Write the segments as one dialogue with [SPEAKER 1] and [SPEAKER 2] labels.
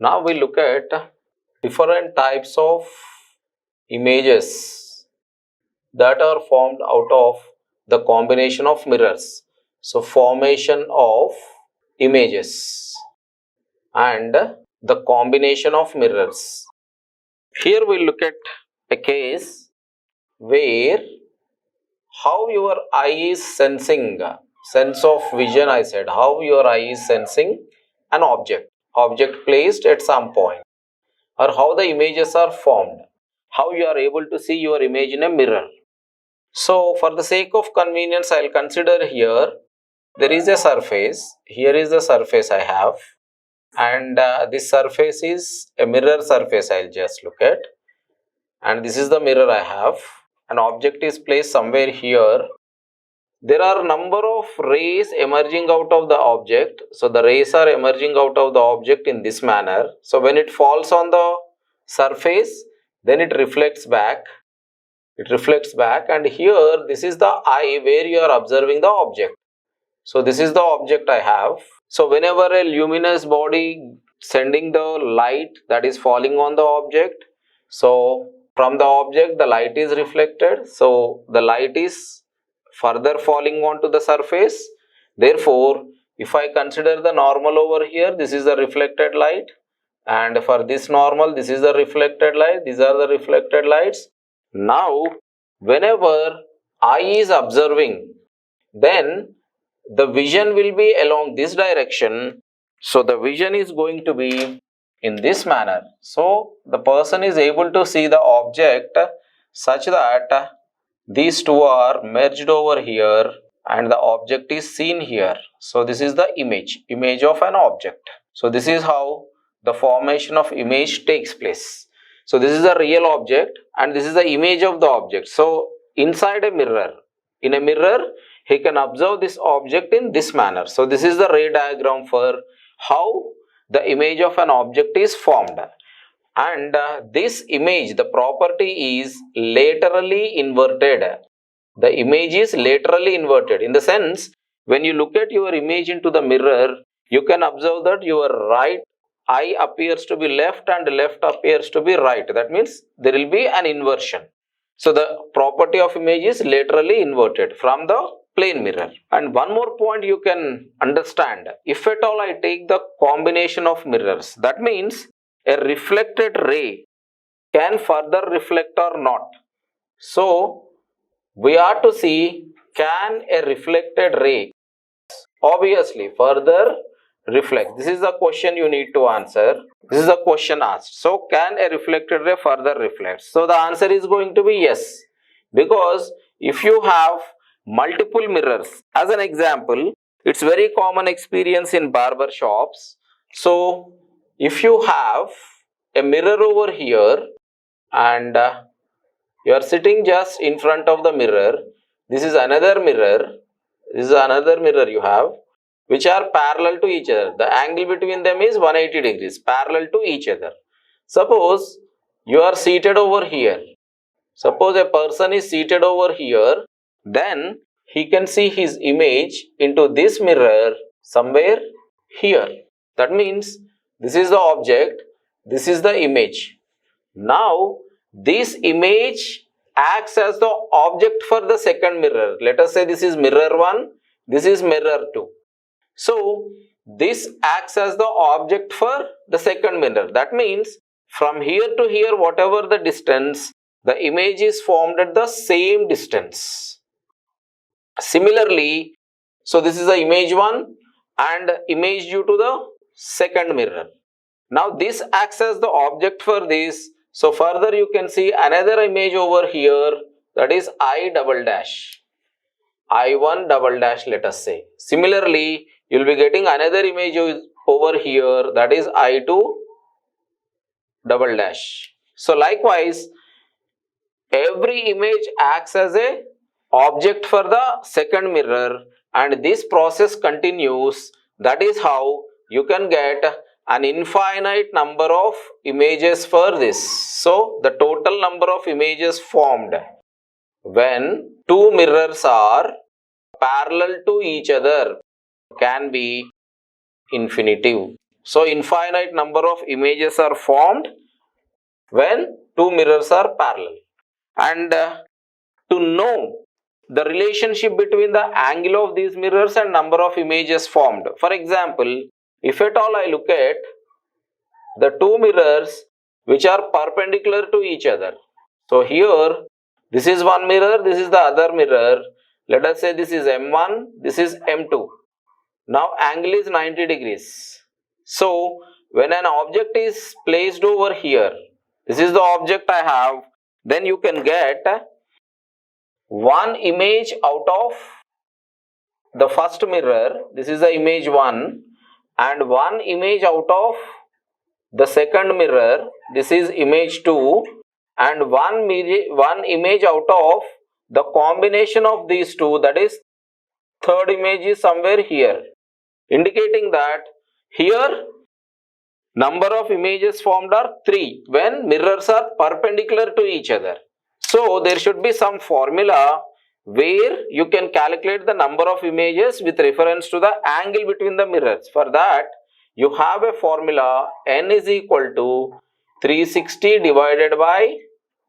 [SPEAKER 1] Now we look at different types of images that are formed out of the combination of mirrors. So formation of images and the combination of mirrors. Here we look at a case where how your eye is sensing, sense of vision I said, how your eye is sensing an object placed at some point, or how the images are formed, how you are able to see your image in a mirror. So for the sake of convenience, I'll consider here there is a surface. Here is the surface I have, and this surface is a mirror surface. I'll just look at, and this is the mirror I have. An object is placed somewhere here. There are number of rays emerging out of the object. So the rays are emerging out of the object in this manner. So when it falls on the surface, then it reflects back. And here this is the eye where you are observing the object. So this is the object I have. So whenever a luminous body sending the light that is falling on the object, so from the object the light is reflected, so the light is further falling onto the surface. Therefore if I consider the normal over here, this is the reflected light, and for this normal this is the reflected light, these are the reflected lights. Now whenever eye is observing, then the vision will be along this direction. So the vision is going to be in this manner. So the person is able to see the object such that these two are merged over here and the object is seen here. So this is the image of an object. So this is how the formation of image takes place. So this is a real object and this is the image of the object. So inside a mirror, in a mirror, he can observe this object in this manner. So this is the ray diagram for how the image of an object is formed. And this image, the property is laterally inverted. The image is laterally inverted in the sense, when you look at your image into the mirror, you can observe that your right eye appears to be left and left appears to be right. That means there will be an inversion. So the property of image is laterally inverted from the plane mirror. And one more point you can understand, if at all I take the combination of mirrors, that means a reflected ray can further reflect or not. So we are to see, can a reflected ray obviously further reflect? This is the question you need to answer. This is the question asked. So can a reflected ray further reflect? So the answer is going to be yes, because if you have multiple mirrors, as an example, it's very common experience in barber shops. So if you have a mirror over here and you are sitting just in front of the mirror, this is another mirror, this is another mirror you have, which are parallel to each other. The angle between them is 180 degrees, parallel to each other. Suppose you are seated over here. Suppose a person is seated over here, then he can see his image into this mirror somewhere here. That means this is the object, this is the image. Now this image acts as the object for the second mirror. Let us say this is mirror 1, this is mirror 2. So this acts as the object for the second mirror. That means from here to here, whatever the distance, the image is formed at the same distance. Similarly, so this is the image 1 and image due to the second mirror. Now this acts as the object for this. So further you can see another image over here, that is I double dash, I1 double dash, let us say. Similarly, you will be getting another image over here, that is I2 double dash. So likewise, every image acts as a object for the second mirror and this process continues. That is how you can get an infinite number of images for this. So the total number of images formed when two mirrors are parallel to each other can be infinitive. So infinite number of images are formed when two mirrors are parallel. And to know the relationship between the angle of these mirrors and number of images formed. For example, if at all I look at the two mirrors which are perpendicular to each other. So here, this is one mirror, this is the other mirror. Let us say this is M1, this is M2. Now angle is 90 degrees. So when an object is placed over here, this is the object I have, then you can get one image out of the first mirror. This is the image 1, and one image out of the second mirror. This is image 2, and one image out of the combination of these two, that is third image is somewhere here, indicating that here number of images formed are 3 when mirrors are perpendicular to each other. So there should be some formula where you can calculate the number of images with reference to the angle between the mirrors. For that, you have a formula, n is equal to 360 divided by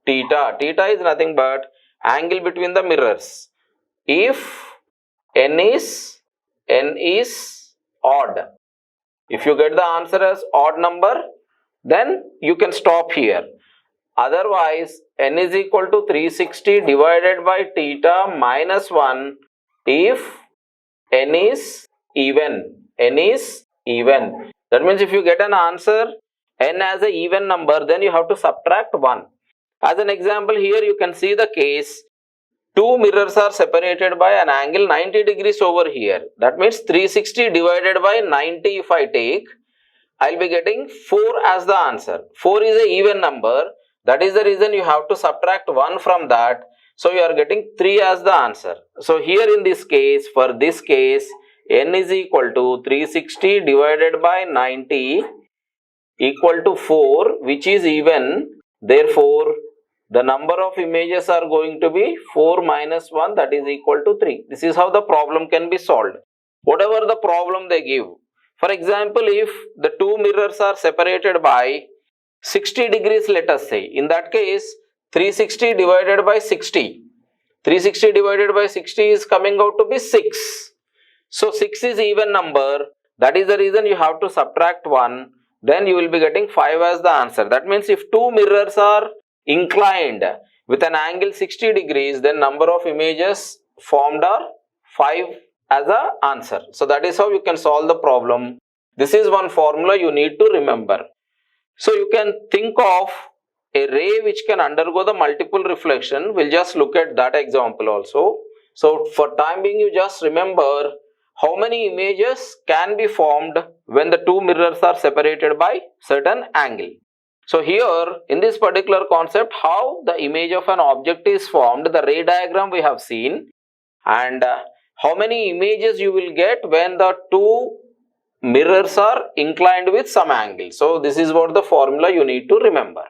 [SPEAKER 1] theta. Theta is nothing but angle between the mirrors. If n is odd, if you get the answer as odd number, then you can stop here. Otherwise, n is equal to 360 divided by theta minus 1 if n is even. N is even. That means if you get an answer n as an even number, then you have to subtract 1. As an example, here you can see the case. Two mirrors are separated by an angle 90 degrees over here. That means 360 divided by 90 if I take, I will be getting 4 as the answer. 4 is an even number. That is the reason you have to subtract 1 from that. So you are getting 3 as the answer. So here in this case, for this case, n is equal to 360 divided by 90 equal to 4, which is even. Therefore, the number of images are going to be 4 minus 1, that is equal to 3. This is how the problem can be solved. Whatever the problem they give. For example, if the two mirrors are separated by 60 degrees, let us say, in that case 360 divided by 60. 360 divided by 60 is coming out to be 6. So 6 is even number. That is the reason you have to subtract 1. Then you will be getting 5 as the answer. That means if two mirrors are inclined with an angle 60 degrees, then number of images formed are 5 as a answer. So that is how you can solve the problem. This is one formula you need to remember. So you can think of a ray which can undergo the multiple reflection. We'll just look at that example also. So for time being, you just remember how many images can be formed when the two mirrors are separated by certain angle. So here in this particular concept, how the image of an object is formed, the ray diagram we have seen, and how many images you will get when the two mirrors are inclined with some angle. So this is what the formula you need to remember.